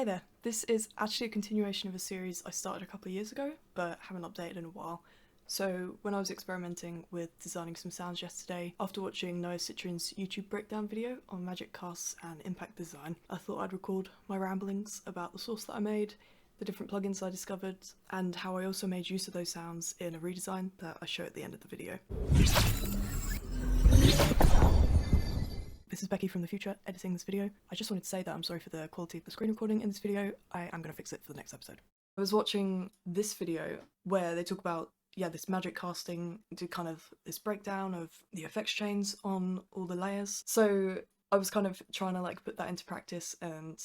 Hey there, this is actually a continuation of a series I started a couple of years ago, but haven't updated in a while. So when I was experimenting with designing some sounds yesterday, after watching Noah Citron's YouTube breakdown video on magic casts and impact design, I thought I'd record my ramblings about the source that I made, the different plugins I discovered, and how I also made use of those sounds in a redesign that I show at the end of the video. This is Becky from the future editing this video. I just wanted to say that I'm sorry for the quality of the screen recording in this video. I am going to fix it for the next episode. I was watching this video where they talk about, this magic casting, do kind of this breakdown of the effects chains on all the layers. So I was kind of trying to put that into practice and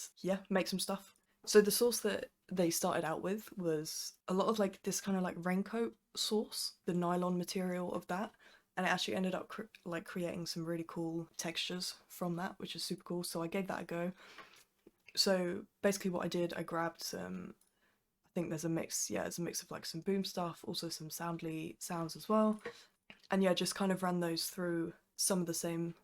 make some stuff. So the source that they started out with was a lot of this kind of raincoat source, the nylon material of that. And it actually ended up creating some really cool textures from that, which is super cool. So I gave that a go. So basically what I did, I grabbed some, I think there's a mix, it's a mix of some boom stuff, also some soundly sounds as well. And just kind of ran those through some of the same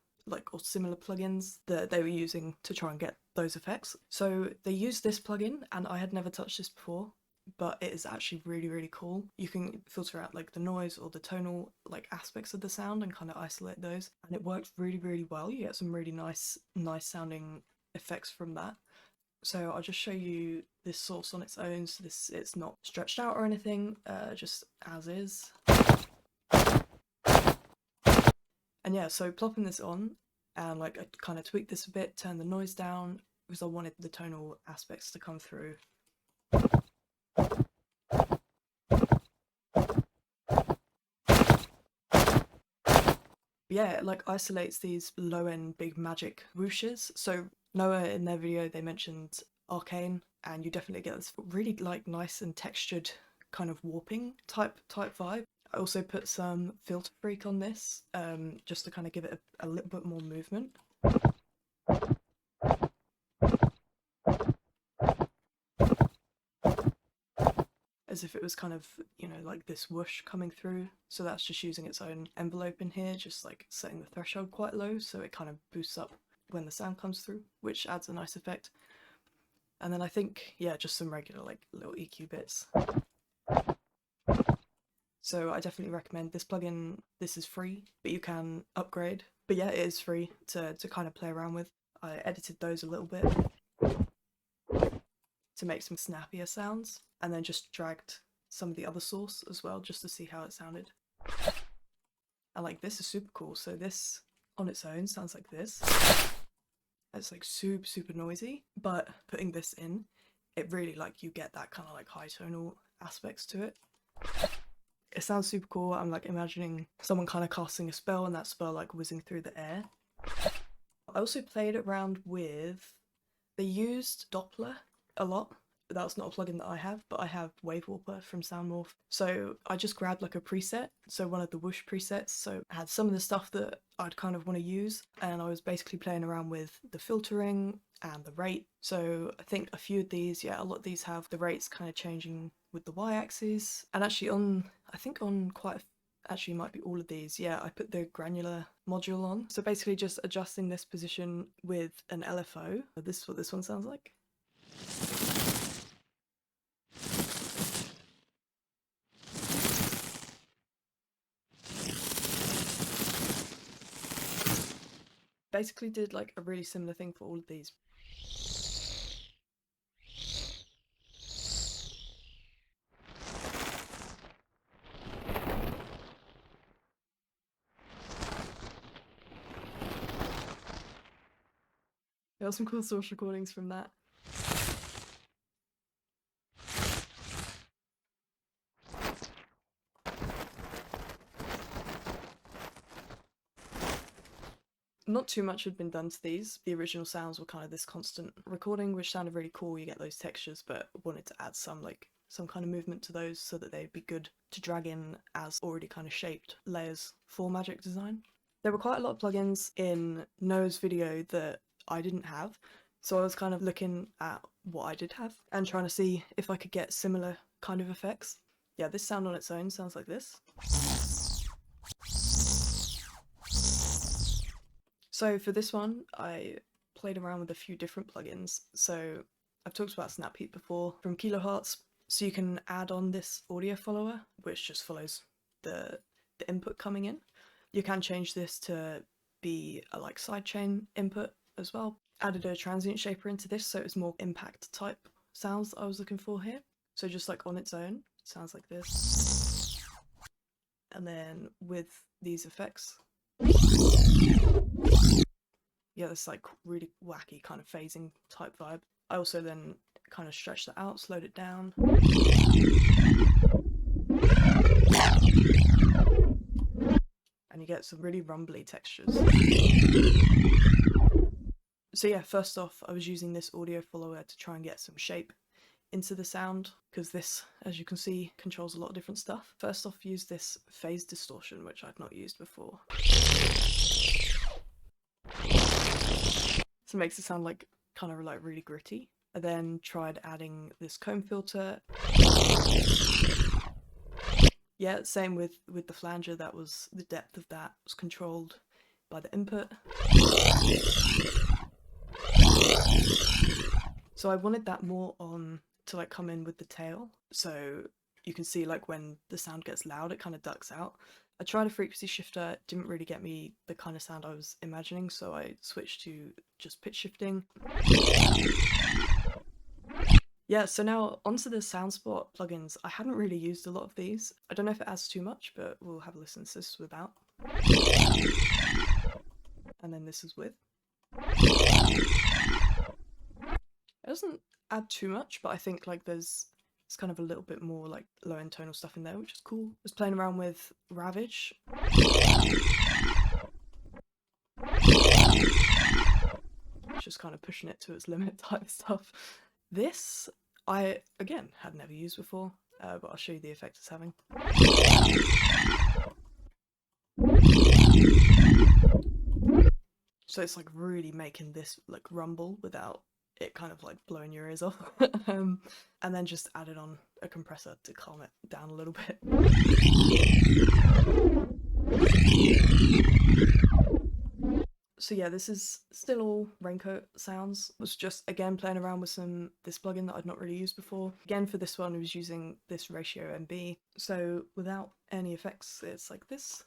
or similar plugins that they were using to try and get those effects. So they used this plugin, and I had never touched this before, but it is actually really, really cool. You can filter out the noise or the tonal aspects of the sound and kind of isolate those, and it works really, really well. You get some really nice sounding effects from that. So I'll just show you this source on its own, so it's not stretched out or anything, just as is. And so plopping this on, and I kind of tweaked this a bit, turned the noise down, because I wanted the tonal aspects to come through. It isolates these low-end big magic whooshes. So Noah, in their video, they mentioned arcane, and you definitely get this really nice and textured kind of warping type vibe. I also put some filter freak on this, just to kind of give it a little bit more movement. As if it was kind of, this whoosh coming through. So that's just using its own envelope in here, just setting the threshold quite low so it kind of boosts up when the sound comes through, which adds a nice effect. And then I think, just some regular little EQ bits. So I definitely recommend this plugin. This is free, but you can upgrade. But it is free to kind of play around with. I edited those a little bit to make some snappier sounds, and then just dragged some of the other source as well, just to see how it sounded. And this is super cool. So this on its own sounds like this. It's super noisy, but putting this in, it really you get that kind of high tonal aspects to it. It sounds super cool. I'm imagining someone kind of casting a spell and that spell whizzing through the air. I also played around with, they used Doppler a lot. That's not a plugin that I have, but I have Wave Warper from Soundmorph. So I just grabbed a preset, so one of the whoosh presets, so I had some of the stuff that I'd kind of want to use, and I was basically playing around with the filtering and the rate. So I think a few of these, a lot of these have the rates kind of changing with the y-axis, and actually actually might be all of these, I put the granular module on. So basically just adjusting this position with an LFO. This is what this one sounds like. Basically did a really similar thing for all of these. There are some cool source recordings from that. Not too much had been done to these. The original sounds were kind of this constant recording, which sounded really cool. You get those textures, but wanted to add some kind of movement to those so that they'd be good to drag in as already kind of shaped layers for magic design. There were quite a lot of plugins in Noah's video that I didn't have, so I was kind of looking at what I did have and trying to see if I could get similar kind of effects. This sound on its own sounds like this. So for this one, I played around with a few different plugins. So I've talked about Snap Heap before from Kilohertz, so you can add on this audio follower, which just follows the input coming in. You can change this to be a like sidechain input as well. Added a transient shaper into this, so it's more impact type sounds that I was looking for here. So just like on its own, it sounds like this. And then with these effects, yeah, this like really wacky kind of phasing type vibe. I also then kind of stretched that out, slowed it down. And you get some really rumbly textures. So yeah, first off, I was using this audio follower to try and get some shape into the sound, because this, as you can see, controls a lot of different stuff. First off, use this phase distortion, which I'd not used before. So it makes it sound like kind of like really gritty. I then tried adding this comb filter. Yeah, same with the flanger, that was the depth of that was controlled by the input. So I wanted that more on to like come in with the tail, so you can see like when the sound gets loud it kind of ducks out. I tried a frequency shifter, it didn't really get me the kind of sound I was imagining, so I switched to just pitch shifting. Yeah, so now onto the Soundspot plugins. I hadn't really used a lot of these. I don't know if it adds too much, but we'll have a listen. So this is without. And then this is with. It doesn't add too much, but I think like there's kind of a little bit more like low end tonal stuff in there, which is cool. I was playing around with Ravage. Just kind of pushing it to its limit type stuff. This, I, again, had never used before, but I'll show you the effect it's having. So it's like really making this like rumble without it kind of like blowing your ears off. And then just added on a compressor to calm it down a little bit. So yeah, this is still all raincoat sounds. Was just again playing around with this plugin that I'd not really used before. Again for this one I was using this ratio MB. So without any effects it's like this.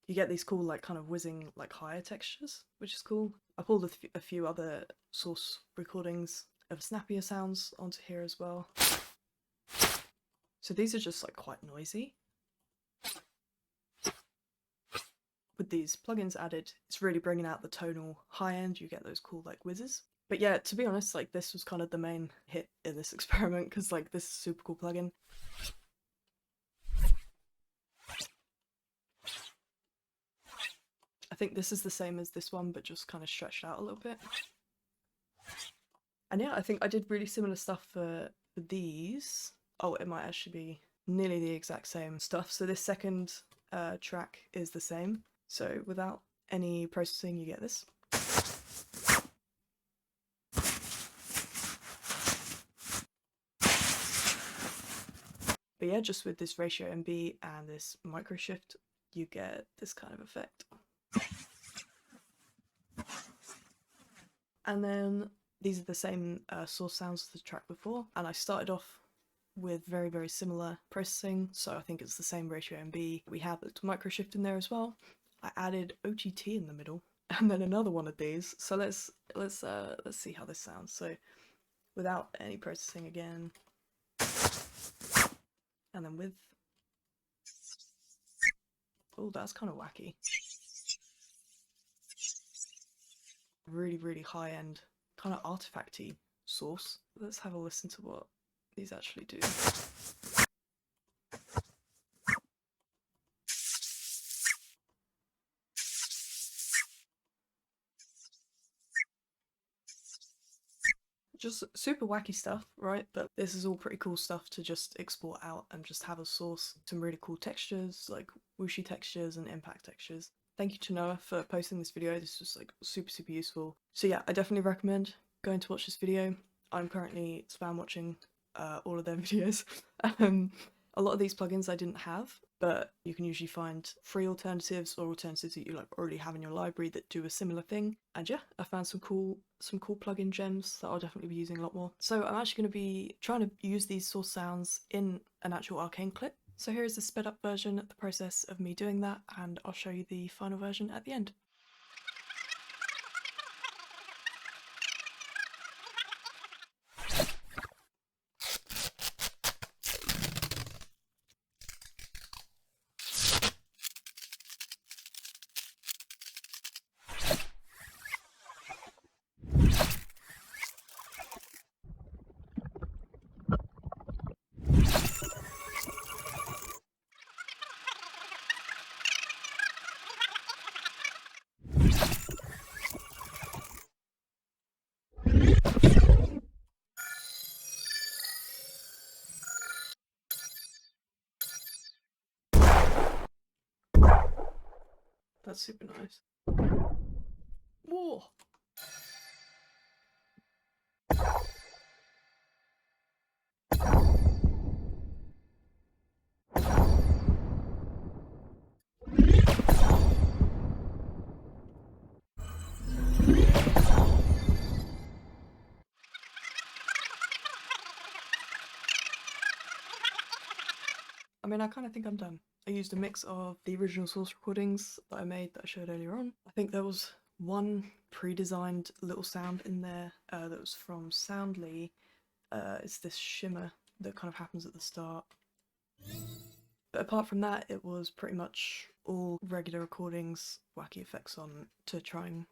You get these cool like kind of whizzing like higher textures, which is cool. I pulled a few other source recordings of snappier sounds onto here as well. So these are just like quite noisy. With these plugins added, it's really bringing out the tonal high end. You get those cool like whizzes. But yeah, to be honest, like this was kind of the main hit in this experiment, because like this is a super cool plugin. I think this is the same as this one, but just kind of stretched out a little bit. And yeah, I think I did really similar stuff for these. Oh, it might actually be nearly the exact same stuff. So this second track is the same. So without any processing, you get this. But yeah, just with this ratio MB and this micro shift, you get this kind of effect. And then these are the same source sounds as the track before, and I started off with very, very similar processing, so I think it's the same ratio MB. We have a micro shift in there as well. I added OGT in the middle, and then another one of these. So let's see how this sounds. So without any processing again, and then with. Oh, that's kind of wacky. Really, really high end, kind of artifacty source. Let's have a listen to what these actually do. Just super wacky stuff, right? But this is all pretty cool stuff to just export out and just have a source. Some really cool textures, like whooshy textures and impact textures. Thank you to Noah for posting this video. This was like super, super useful. So yeah, I definitely recommend going to watch this video. I'm currently spam watching all of their videos. A lot of these plugins I didn't have, but you can usually find free alternatives or alternatives that you like already have in your library that do a similar thing. And yeah, I found some cool plugin gems that I'll definitely be using a lot more. So I'm actually going to be trying to use these source sounds in an actual Arcane clip. So here is the sped up version, the process of me doing that, and I'll show you the final version at the end. That's super nice. Whoa! I mean, I kind of think I'm done. I used a mix of the original source recordings that I made that I showed earlier on. I think there was one pre-designed little sound in there that was from Soundly. It's this shimmer that kind of happens at the start. But apart from that, it was pretty much all regular recordings, wacky effects on to try and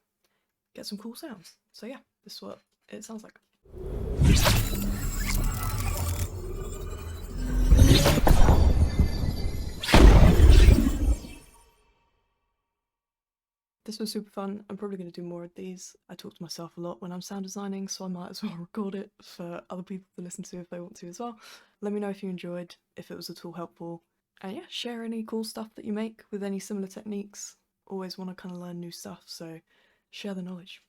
get some cool sounds. So yeah, this is what it sounds like. This was super fun. I'm probably going to do more of these. I talk to myself a lot when I'm sound designing, so I might as well record it for other people to listen to if they want to as well. Let me know if you enjoyed, if it was at all helpful. And yeah, share any cool stuff that you make with any similar techniques. Always want to kind of learn new stuff, so share the knowledge.